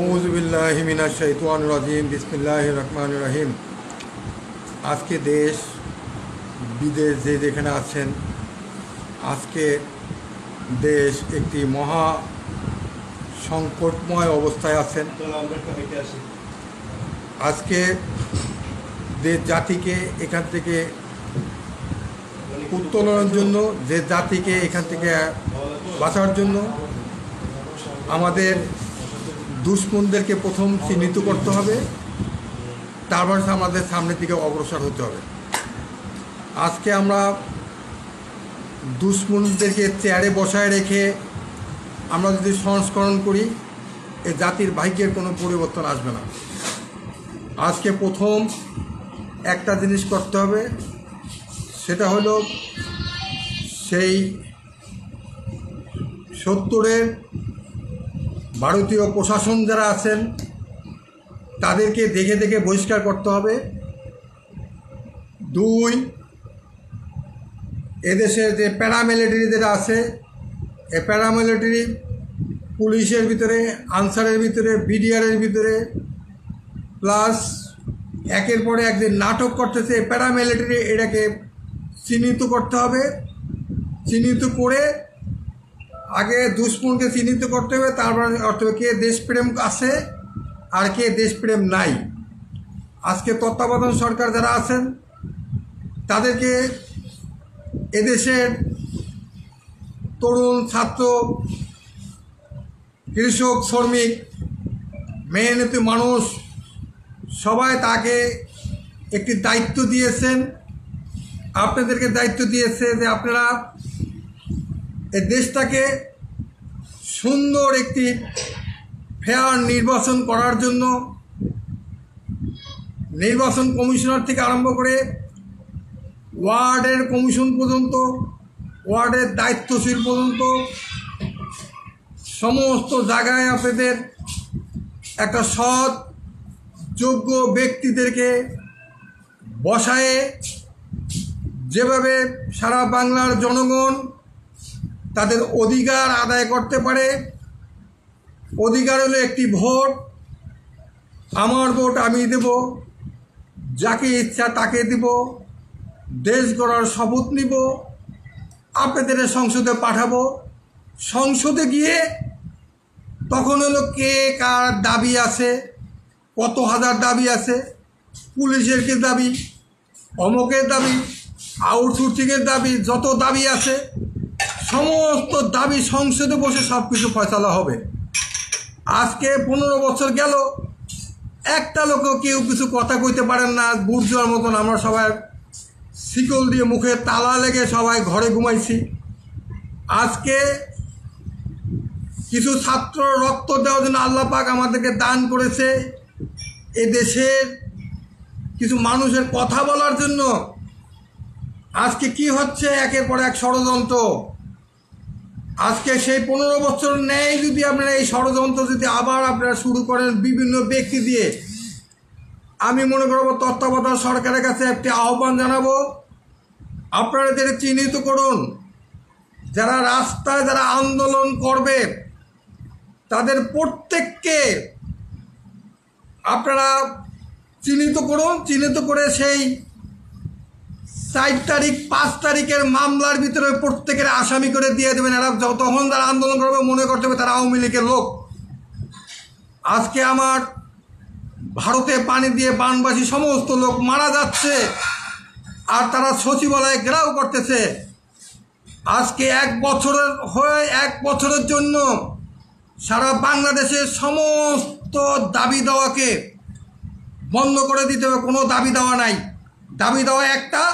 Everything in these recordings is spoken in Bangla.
औज़ुबिल्लाहि मिनाश-शाइतानिर-रजीम बिस्मिल्लाहिर-रहमानिर-रहीम। আজকে দেশ বিদেশ যে যেখানে আছেন, আজকে দেশ একটি মহা সংকটময় অবস্থায় আছেন। আজকে দেশ জাতিকে এখান থেকে উত্তোলনের জন্য, যে জাতিকে এখান থেকে বাঁচার জন্য আমাদের দুশ্মনদেরকে প্রথম চিহ্নিত করতে হবে, তারপর আমাদের সামনের দিকে অগ্রসর হতে হবে। আজকে আমরা দুশ্মনদেরকে চেয়ারে বসায় রেখে আমরা যদি সংস্করণ করি, এ জাতির ভাগ্যের কোনো পরিবর্তন আসবে না। আজকে প্রথম একটা জিনিস করতে হবে, সেটা হলো সেই 70-এর ভারতীয় প্রশাসন যারা আছেন তাদেরকে দেখে দেখে বহিষ্কার করতে হবে। 2, এদেশে যে প্যারামিলিটারিদের আছে, এই প্যারামিলিটারি পুলিশের ভিতরে, আনসারের ভিতরে, বিডিআরের ভিতরে, প্লাস একের পরে এক যে নাটক করতেছে প্যারামিলিটারি, এটাকে চিহ্নিত করতে হবে। চিহ্নিত করে আগে দুশ্মনকে চিহ্নিত করতে হবে, তারপর অর্থে কে দেশপ্রেম আছে আর কে দেশপ্রেম নাই। আজকে তত্ত্বাবধান সরকার যারা আছেন তাদেরকে এদেশের তরুণ, ছাত্র, কৃষক, শ্রমিক, মেহনতি মানুষ সবাই তাকে একটি দায়িত্ব দিয়েছেন। আপনাদেরকে দায়িত্ব দিয়েছে যে আপনারা এই দেশটাকে সুন্দর একটি ফেয়ার নির্বাচন করার জন্য নির্বাচন কমিশনার থেকে আরম্ভ করে ওয়ার্ডের কমিশন পর্যন্ত, ওয়ার্ডের দায়িত্বশীল পর্যন্ত সমস্ত জায়গায় আপনাদের একটা সৎ যোগ্য ব্যক্তিদেরকে বসায়ে যেভাবে সারা বাংলার জনগণ তাদের অধিকার আদায় করতে পারে। অধিকার হলো একটি ভোট, আমার ভোট আমি দেব, যাকে ইচ্ছা তাকে দেব, দেশ গড়ার শপথ নিব, আপনাদের সংসদে পাঠাবো। সংসদে গিয়ে তখন হলো কে কার দাবি আছে, কত হাজার দাবি আছে, পুলিশের কি দাবি, অমকের দাবি, আউটসোর্সিংয়ের দাবি, যত দাবি আছে সমস্ত দাবি সংসদে বসে সব কিছু ফয়সালা হবে। আজকে 15 বছর গেল, একটা লোকও কেউ কিছু কথা কইতে পারেন না। বুর্জোয়ার মতন আমরা সবাই শিকল দিয়ে মুখে তালা লেগে সবাই ঘরে ঘুমাইছি। আজকে কিছু ছাত্র রক্ত দেওয়ার জন্য আল্লাহ পাক আমাদেরকে দান করেছে। এ দেশের কিছু মানুষের কথা বলার জন্য আজকে কি হচ্ছে, একের পর এক ষড়যন্ত্র। আজকে সেই 15 বছর নেই যদি আপনারা এই ষড়যন্ত্র যদি আবার আপনারা শুরু করেন বিভিন্ন ব্যক্তি দিয়ে, আমি মনে করব তত্ত্বাবধায়ক সরকারের কাছে একটি আহ্বান জানাবো, আপনারা এদের চিহ্নিত করুন। যারা রাস্তায় যারা আন্দোলন করবে তাদের প্রত্যেককে আপনারা চিহ্নিত করুন। চিহ্নিত করে সেই 4 তারিখ 5 তারিখের মামলার ভিতরে প্রত্যেকের আসামি করে দিয়ে দেবেন। এরা তখন যারা আন্দোলন করবে মনে করতে হবে তারা আওয়ামী লীগের লোক। আজকে আমার ভারতে পানি দিয়ে বানবাসী সমস্ত লোক মারা যাচ্ছে আর তারা সচিবালয়ে ঘেরাও করতেছে। আজকে 1 বছরের জন্য সারা বাংলাদেশের সমস্ত দাবি দেওয়াকে বন্ধ করে দিতে হবে। কোনো দাবি দেওয়া নাই। দাবি দেওয়া একটা,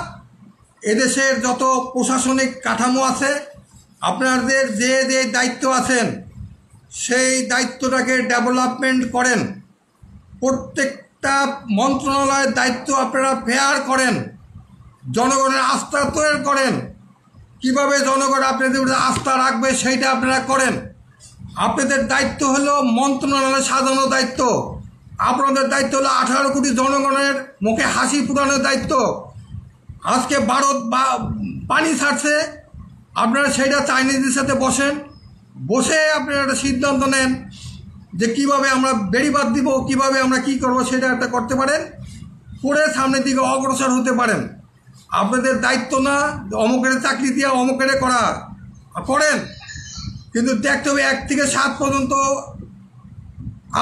এদেশের যত প্রশাসনিক কাঠামো আছে আপনাদের যে যে দায়িত্ব আছেন সেই দায়িত্বটাকে ডেভেলপমেন্ট করেন। প্রত্যেকটা মন্ত্রণালয়ের দায়িত্ব আপনারা ফেয়ার করেন, জনগণের আস্থা তৈরি করেন। কিভাবে জনগণ আপনাদের আস্থা রাখবে সেইটা আপনারা করেন। আপনাদের দায়িত্ব হলো মন্ত্রণালয় সাজানোর দায়িত্ব, আপনাদের দায়িত্ব হলো 18 কোটি জনগণের মুখে হাসি ফোটানোর দায়িত্ব। আজকে ভারত পানি ছাড়ছে, আপনারা সেইটা চাইনিজদের সাথে বসেন, বসে আপনারা একটা সিদ্ধান্ত নেন যে কিভাবে আমরা বেড়িবাদ দিব, কিভাবে আমরা কি করব, সেটা একটা করতে পারেন, করে সামনের দিকে অগ্রসর হতে পারেন। আপনাদের দায়িত্ব না অমুকের চাকরি দিয়ে অমুকের করেন, কিন্তু দেখতে হবে 1 থেকে 7 পর্যন্ত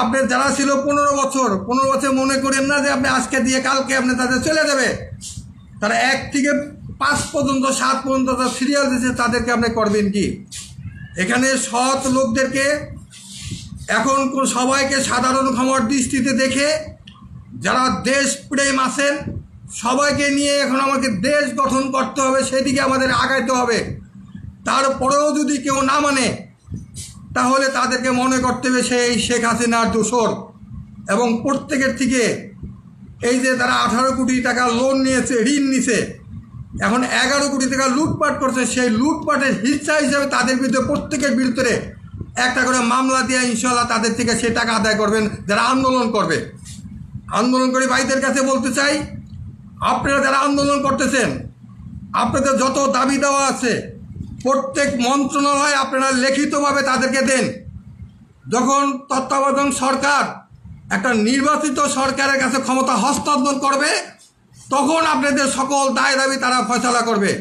আপনার যারা ছিল 15 বছর মনে করেন না যে আপনি আজকে দিয়ে কালকে আপনি তাদের চলে যাবে। তারা 1 থেকে 5 পর্যন্ত 7 পর্যন্ত তারা সিরিয়াল দিচ্ছে, তাদেরকে আপনি করবেন কি? এখানে সৎ লোকদেরকে এখন সবাইকে সাধারণ ক্ষমার দৃষ্টিতে দেখে যারা দেশ প্রেম আছেন সবাইকে নিয়ে এখন আমাকে দেশ গঠন করতে হবে, সেদিকে আমাদের আগাইতে হবে। তারপরেও যদি কেউ না মানে তাহলে তাদেরকে মনে করতে হবে সেই শেখ হাসিনার দোসর। এবং প্রত্যেকের থেকে এই যে তারা 18 কোটি টাকা লোন নিয়েছে, ঋণ নিছে, এখন 11 কোটি টাকা লুটপাট করছে, সেই লুটপাটের হিস্সা হিসাবে তাদের বিরুদ্ধে প্রত্যেকের বিরুদ্ধে একটা করে মামলা দিয়ে ইনশাল্লাহ তাদের থেকে সে টাকা আদায় করবেন যারা আন্দোলন করবে। আন্দোলনকারী ভাইদের কাছে বলতে চাই, আপনারা যারা আন্দোলন করতেছেন আপনাদের যত দাবি দেওয়া আছে প্রত্যেক মন্ত্রণালয় আপনারা লিখিতভাবে তাদেরকে দেন। যখন তত্ত্বাবধায়ক সরকার একটা নির্বাচিত সরকারের কাছে ক্ষমতা হস্তান্তর করবে তখন আপনাদের সকল দায় দাবি তারা ফয়সালা করবে।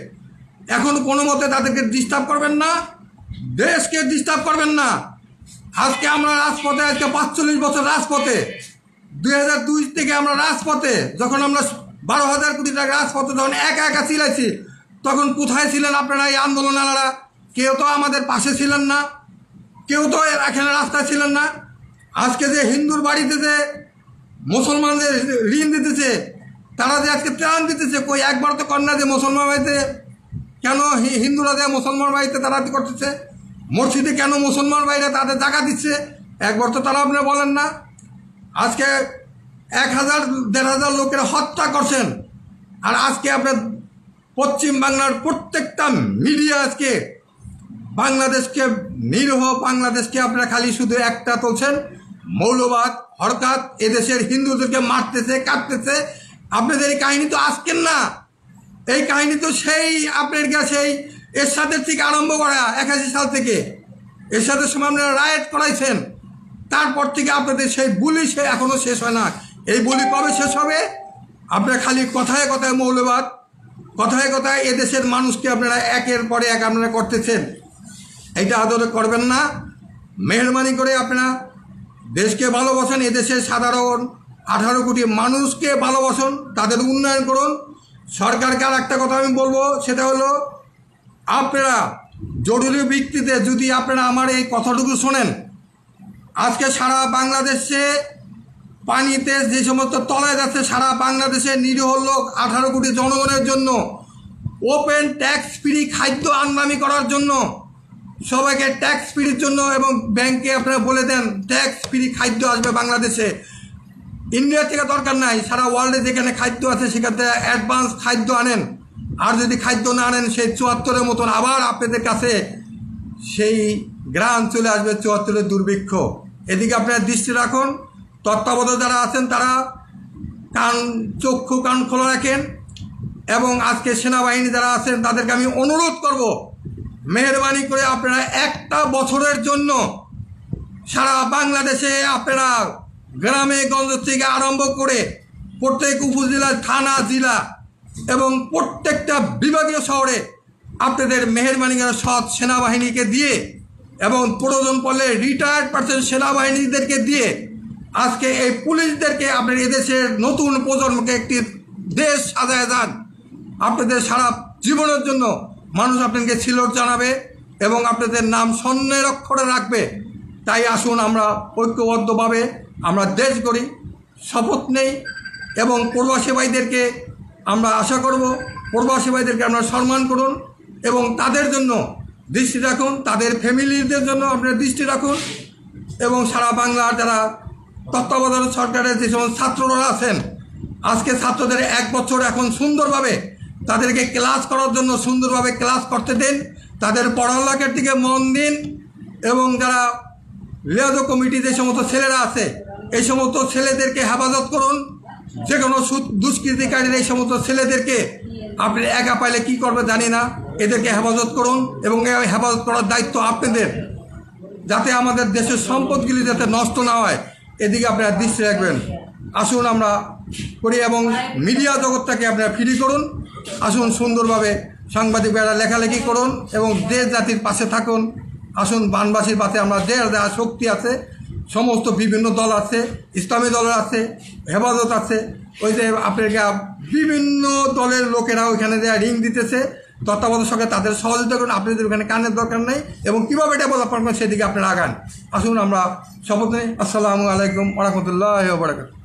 এখন কোনো মতে তাদেরকে ডিস্টার্ব করবেন না, দেশকে ডিস্টার্ব করবেন না। আজকে আমরা রাজপথে, আজকে 45 বছর রাজপথে, 2002 থেকে আমরা রাজপথে, যখন আমরা 12,000 কোটি টাকা রাজপথে যখন একা একা চিলাইছি তখন কোথায় ছিলেন আপনারা এই আন্দোলনারা? কেউ তো আমাদের পাশে ছিলেন না, কেউ তো এখানে রাস্তায় ছিলেন না। আজকে যে হিন্দুর বাড়িতে যে মুসলমানদের ঋণ দিতেছে, তারা যে আজকে ত্রাণ দিতেছে, কই একবার তো কর না যে মুসলমান বাড়িতে কেন হিন্দুরা যে মুসলমান বাড়িতে তারা করতেছে, মসজিদে কেন মুসলমান বাড়িতে তাদের জায়গা দিচ্ছে, একবার তো তারা আপনি বলেন না। আজকে 1,000-1,500 লোকের হত্যা করছেন, আর আজকে আপনার পশ্চিম বাংলার প্রত্যেকটা মিডিয়া আজকে বাংলাদেশকে, নিরীহ বাংলাদেশকে আপনারা খালি শুধু একটা তুলছেন, মৌলবাদ, হরকাত, এদেশের হিন্দুদেরকে মারতেছে, কাটতেছে। আপনাদের এই কাহিনী তো আজকের না, এই কাহিনী তো সেই আপনার সেই এরশাদের থেকে আরম্ভ করা, 81 সাল থেকে এরশাদের সময় আপনারা রায়েট করাইছেন, তারপর থেকে আপনাদের সেই বুলি সে এখনও শেষ হয় না। এই বুলি কবে শেষ হবে? আপনারা খালি কথায় কথায় মৌলবাদ, কথায় কথায় এদেশের মানুষকে আপনারা একের পরে এক আপনারা করতেছেন। এইটা আদরে করবেন না। মেহরবানি করে আপনারা দেশকে ভালোবাসেন, এদেশের সাধারণ 18 কোটি মানুষকে ভালোবাসুন, তাদের উন্নয়ন করুন। সরকারকে আর একটা কথা আমি বলবো, সেটা হলো আপনারা জরুরি ভিত্তিতে যদি আপনারা আমার এই কথাটুকু শোনেন, আজকে সারা বাংলাদেশে পানিতে যে সমস্ত তলায় যাচ্ছে, সারা বাংলাদেশে নিরীহ লোক 18 কোটি জনগণের জন্য ওপেন ট্যাক্স ফ্রি খাদ্য আমদানি করার জন্য, সবাইকে ট্যাক্স ফ্রির জন্য, এবং ব্যাংকে আপনারা বলে দেন ট্যাক্স ফ্রি খাদ্য আসবে বাংলাদেশে। ইন্ডিয়া থেকে দরকার নাই, সারা ওয়ার্ল্ডে যেখানে খাদ্য আছে সেখান থেকে অ্যাডভান্স খাদ্য আনেন। আর যদি খাদ্য না আনেন সেই 74-এর মতন আবার আপনাদের কাছে সেই গ্রাম চলে আসবে, 74-এর দুর্ভিক্ষ। এদিকে আপনারা দৃষ্টি রাখুন। তত্ত্বাবধায়ক যারা আছেন তারা চক্ষু কান খোলা রাখেন। এবং আজকে সেনাবাহিনী যারা আছেন তাদেরকে আমি অনুরোধ করব, মেহরবানি করে আপনারা একটা বছরের জন্য সারা বাংলাদেশে আপনারা গ্রামে গঞ্জ থেকে আরম্ভ করে প্রত্যেক উপজেলা, থানা, জেলা এবং প্রত্যেকটা বিভাগীয় শহরে আপনাদের মেহরবানি করে সৎ সেনাবাহিনীকে দিয়ে এবং প্রয়োজন পড়লে রিটায়ার্ড পার্সন সেনাবাহিনীদেরকে দিয়ে আজকে এই পুলিশদেরকে আপনার এদেশের নতুন প্রজন্মকে একটি দেশ সাজায় যান। আপনাদের সারা জীবনের জন্য মানুষ আপনাকে ছিলট জানাবে এবং আপনাদের নাম স্বর্ণের অক্ষরে রাখবে। তাই আসুন আমরা ঐক্যবদ্ধভাবে আমরা দেশ গড়ি, শপথ নেই। এবং প্রবাসী ভাইদেরকে আমরা আশা করব, প্রবাসী ভাইদেরকে আপনারা সম্মান করুন এবং তাদের জন্য দৃষ্টি রাখুন, তাদের ফ্যামিলিদের জন্য আপনারা দৃষ্টি রাখুন। এবং সারা বাংলার যারা তত্ত্বাবধায়ক সরকারের যে সমস্ত ছাত্ররা আছেন, আজকে ছাত্রদের 1 বছর এখন সুন্দরভাবে তাদেরকে ক্লাস করার জন্য সুন্দরভাবে ক্লাস করতে দিন, তাদের পড়ালেখার দিকে মন দিন। এবং যারা লিয়াজো কমিটি যে সমস্ত ছেলেরা আছে, এই সমস্ত ছেলেদেরকে হেফাজত করুন। যে কোনো দুষ্কৃতিকারীর এই সমস্ত ছেলেদেরকে আপনি একা পাইলে কি করবে জানি না, এদেরকে হেফাজত করুন এবং হেফাজত করার দায়িত্ব আপনাদের। যাতে আমাদের দেশের সম্পদগুলি যাতে নষ্ট না হয়, এদিকে আপনারা দৃষ্টি রাখবেন। আসুন আমরা করি এবং মিডিয়া জগৎটাকে আপনারা ফ্রি করুন। আসুন সুন্দরভাবে সাংবাদিকরা লেখালেখি করুন এবং দেশ জাতির পাশে থাকুন। আসুন বানবাসীর পাশে আমরা যে যা শক্তি আছে, সমস্ত বিভিন্ন দল আছে, ইসলামী দল আছে, হেফাজত আছে, ওই যে আপনাকে বিভিন্ন দলের লোকেরা ওইখানে যে রিং দিতেছে, তত্ত্বাবধায়ক সঙ্গে তাদের সহযোগিতা করুন। আপনাদের ওখানে কানের দরকার নেই এবং কীভাবে ডেভেলপমেন্ট করবেন সেদিকে আপনারা আগান। আসুন আমরা শপথ নিই। আসসালামু আলাইকুম ওয়া রাহমাতুল্লাহি ওয়া বারাকাতুহু।